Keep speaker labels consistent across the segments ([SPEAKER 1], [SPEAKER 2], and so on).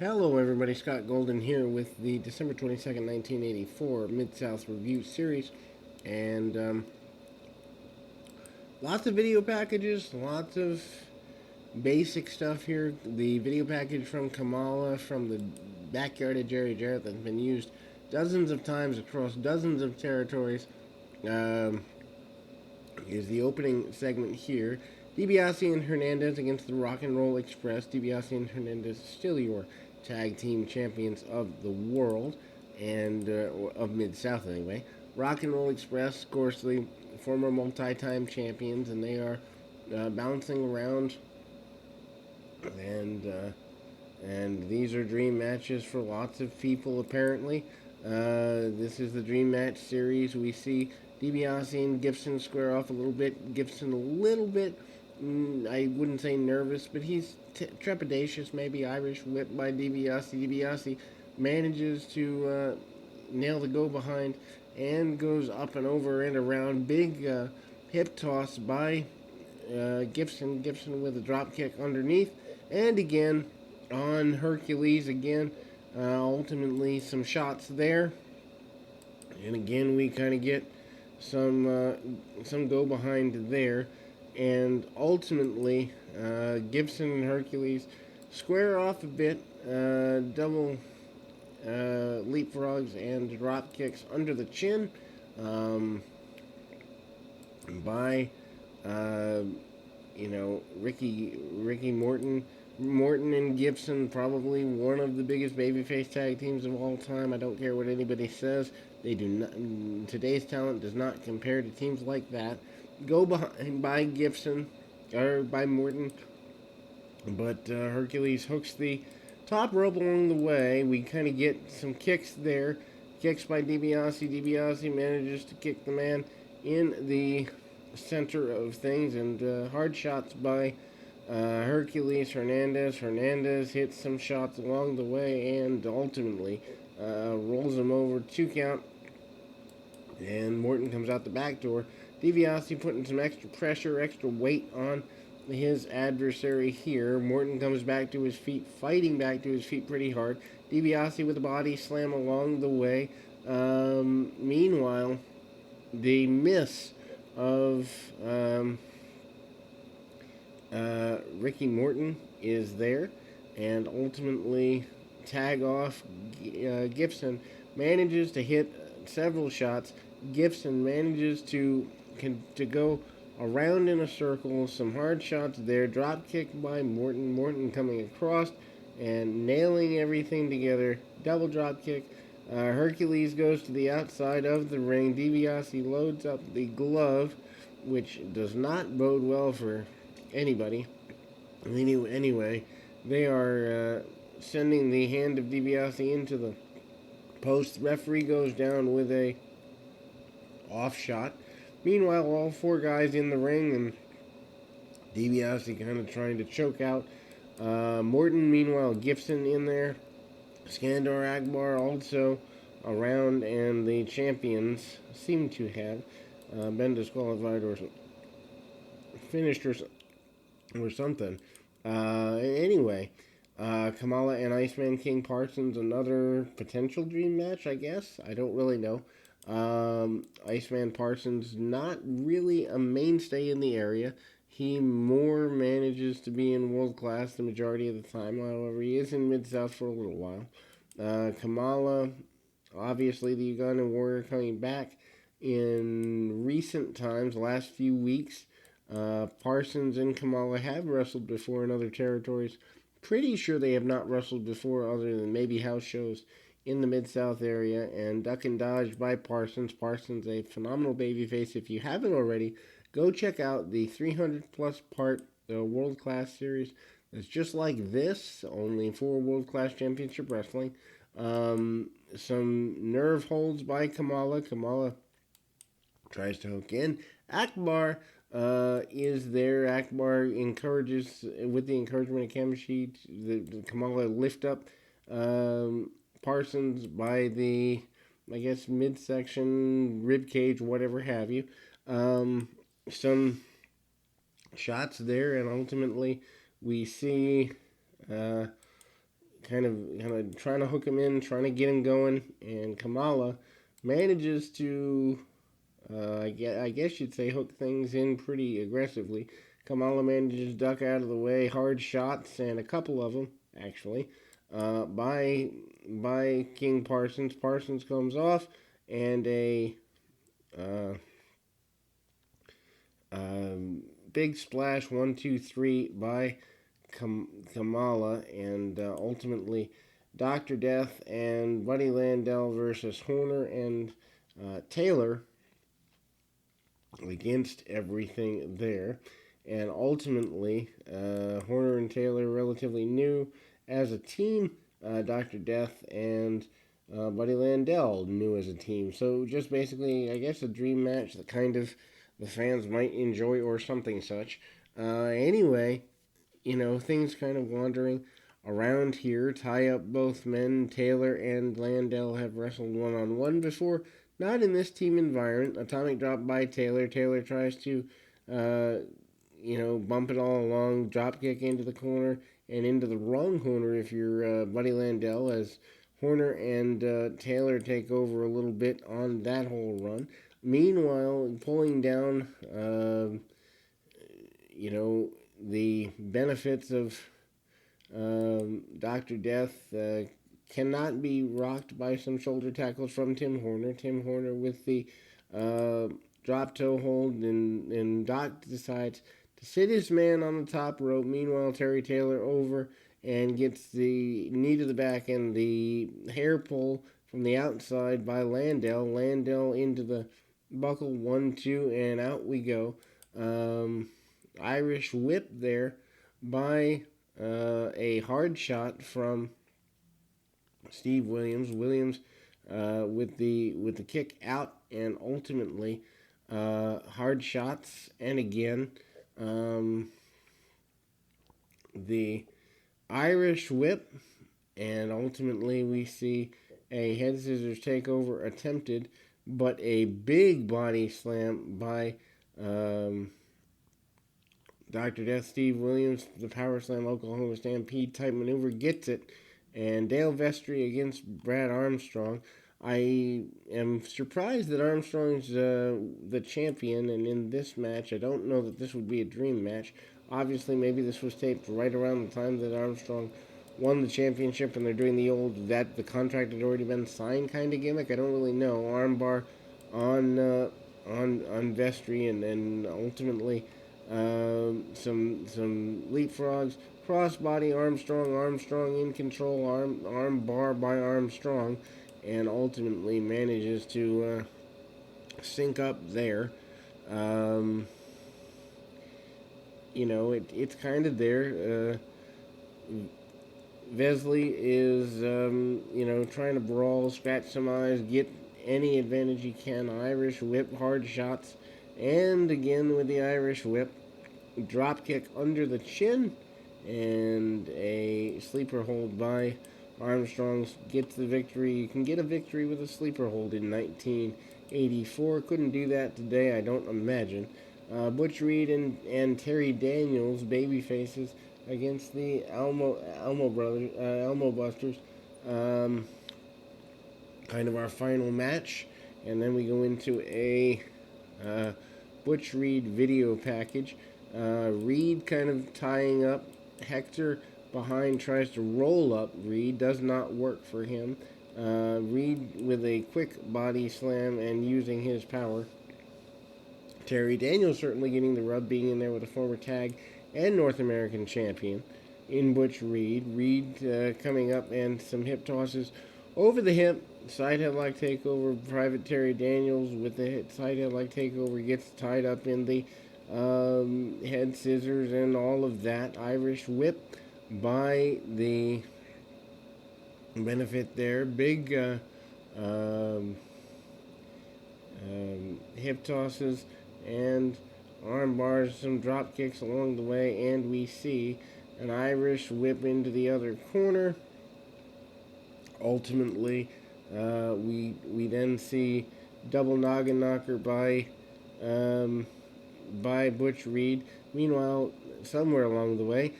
[SPEAKER 1] Hello, everybody. Scott Golden here with the December 22nd, 1984 Mid South Review Series. And lots of video packages, lots of basic stuff here. The video package from Kamala from the backyard of Jerry Jarrett that's been used dozens of times across dozens of territories um, is the opening segment here. DiBiase and Hernandez against the Rock and Roll Express. DiBiase and Hernandez still your tag team champions of the world and of Mid South anyway. Rock and Roll Express, of course, the former multi-time champions, and they are bouncing around, and these are dream matches for lots of people apparently. This is the dream match series. We see DiBiase and Gibson square off a little bit. Gibson a little bit, I wouldn't say nervous, but he's trepidatious, maybe Irish whipped by DiBiase. DiBiase manages to nail the go behind and goes up and over and around. Big hip toss by Gibson. Gibson with a drop kick underneath. And again on Hercules again. Ultimately, some shots there. And again, we kind of get some go behind there. And ultimately, Gibson and Hercules square off a bit. Double leapfrogs and drop kicks under the chin by Ricky Morton. Morton and Gibson, probably one of the biggest babyface tag teams of all time. I don't care what anybody says. They do not. Today's talent does not compare to teams like that. Go behind by Gibson or by Morton, but Hercules hooks the top rope along the way. We kind of get some kicks there. Kicks by DiBiase. DiBiase manages to kick the man in the center of things, and hard shots by Hercules. Hernandez hits some shots along the way and ultimately rolls him over 2 count. And Morton comes out the back door. DiBiase putting some extra pressure, extra weight on his adversary here. Morton comes back to his feet, fighting back to his feet pretty hard. DiBiase with a body slam along the way. Meanwhile, the miss of Ricky Morton is there, and ultimately tag off. Gibson manages to hit several shots. Gibson manages to go around in a circle. Some hard shots there. Drop kick by Morton. Morton coming across and nailing everything together. Double drop kick. Hercules goes to the outside of the ring. DiBiase loads up the glove, which does not bode well for anybody. Anyway, they are sending the hand of DiBiase into the post. Referee goes down with a off shot. Meanwhile, all four guys in the ring, and DiBiase kind of trying to choke out Morton. Meanwhile, Gibson in there. Skandor Akbar also around, and the champions seem to have been disqualified or finished or something. Anyway, Kamala and Iceman King Parsons, another potential dream match, I guess. I don't really know. Iceman Parsons, not really a mainstay in the area. He more manages to be in world class the majority of the time. However, he is in Mid South for a little while. Kamala, obviously the Ugandan Warrior, coming back in recent times, last few weeks. Parsons and Kamala have wrestled before in other territories. Pretty sure they have not wrestled before other than maybe house shows in the Mid-South area. And duck and dodge by Parsons. Parsons, a phenomenal babyface. If you haven't already, go check out the 300-plus part world-class series. It's just like this, only for world-class championship wrestling. Some nerve holds by Kamala. Kamala tries to hook in. Akbar is there. Akbar encourages, with the encouragement of Kamishi, the Kamala lift up Parsons by the, I guess, midsection, rib cage, whatever have you. Some shots there, and ultimately we see kind of trying to hook him in, trying to get him going, and Kamala manages to, I guess you'd say, hook things in pretty aggressively. Kamala manages to duck out of the way, hard shots, and a couple of them actually, by King Parsons. Parsons comes off, and a uh, big splash 1, 2, 3 by Kamala, and ultimately Dr. Death and Buddy Landel versus Horner and Taylor against everything there. And ultimately, Horner and Taylor relatively new as a team. Dr. Death and Buddy Landel new as a team. So just basically, I guess, a dream match that kind of the fans might enjoy or something such. Anyway, things kind of wandering around here. Tie up both men. Taylor and Landel have wrestled one-on-one before. Not in this team environment. Atomic drop by Taylor. Taylor tries to, bump it all along. Drop kick into the corner and into the wrong corner if you're Buddy Landel, as Horner and Taylor take over a little bit on that whole run. Meanwhile, pulling down, the benefits of Dr. Death cannot be rocked by some shoulder tackles from Tim Horner. Tim Horner with the drop toe hold, and Doc decides to sit his man on the top rope. Meanwhile, Terry Taylor over and gets the knee to the back and the hair pull from the outside by Landel. Landel into the buckle, 1, 2, and out we go. Irish whip there by a hard shot from Steve Williams. Williams with the kick out, and ultimately hard shots, and again the Irish whip, and ultimately we see a head scissors takeover attempted, but a big body slam by Dr. Death. Steve Williams, the power slam Oklahoma Stampede type maneuver, gets it, and Dale Vestry against Brad Armstrong. I am surprised that Armstrong's the champion, and in this match, I don't know that this would be a dream match. Obviously, maybe this was taped right around the time that Armstrong won the championship, and they're doing the old that the contract had already been signed kind of gimmick. I don't really know. Armbar on Vestry, and ultimately some leapfrogs, crossbody Armstrong in control, arm bar by Armstrong, and ultimately manages to sync up there. Um, it's kind of there. Vesley is, trying to brawl, scratch some eyes, get any advantage he can. Irish whip, hard shots, and again with the Irish whip, drop kick under the chin, and a sleeper hold by Armstrong gets the victory. You can get a victory with a sleeper hold in 1984. Couldn't do that today, I don't imagine. Butch Reed and Terry Daniels, baby faces, against the Elmo brothers, Elmo Busters. Kind of our final match, and then we go into a Butch Reed video package. Reed kind of tying up Hector behind, tries to roll up Reed, does not work for him. Reed with a quick body slam and using his power. Terry Daniels certainly getting the rub, being in there with a former tag and North American champion in Butch Reed. Reed coming up and some hip tosses over the hip. Side headlock takeover. Private Terry Daniels with the side headlock takeover gets tied up in the head scissors and all of that. Irish whip by the benefit there. Big hip tosses and arm bars, some drop kicks along the way, and we see an Irish whip into the other corner. Ultimately, we then see double noggin knocker by Butch Reed. Meanwhile, somewhere along the way,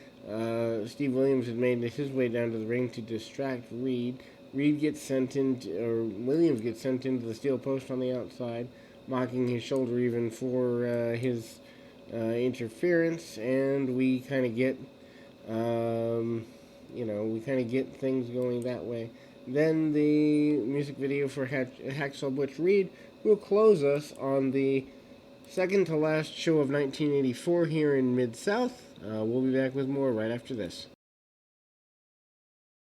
[SPEAKER 1] Steve Williams had made his way down to the ring to distract Reed. Reed gets sent into, or Williams gets sent into the steel post on the outside, mocking his shoulder even for his interference, and we kind of get, we kind of get things going that way. Then the music video for Hacksaw Butch Reed will close us on the second to last show of 1984 here in Mid-South. We'll be back with more right after this.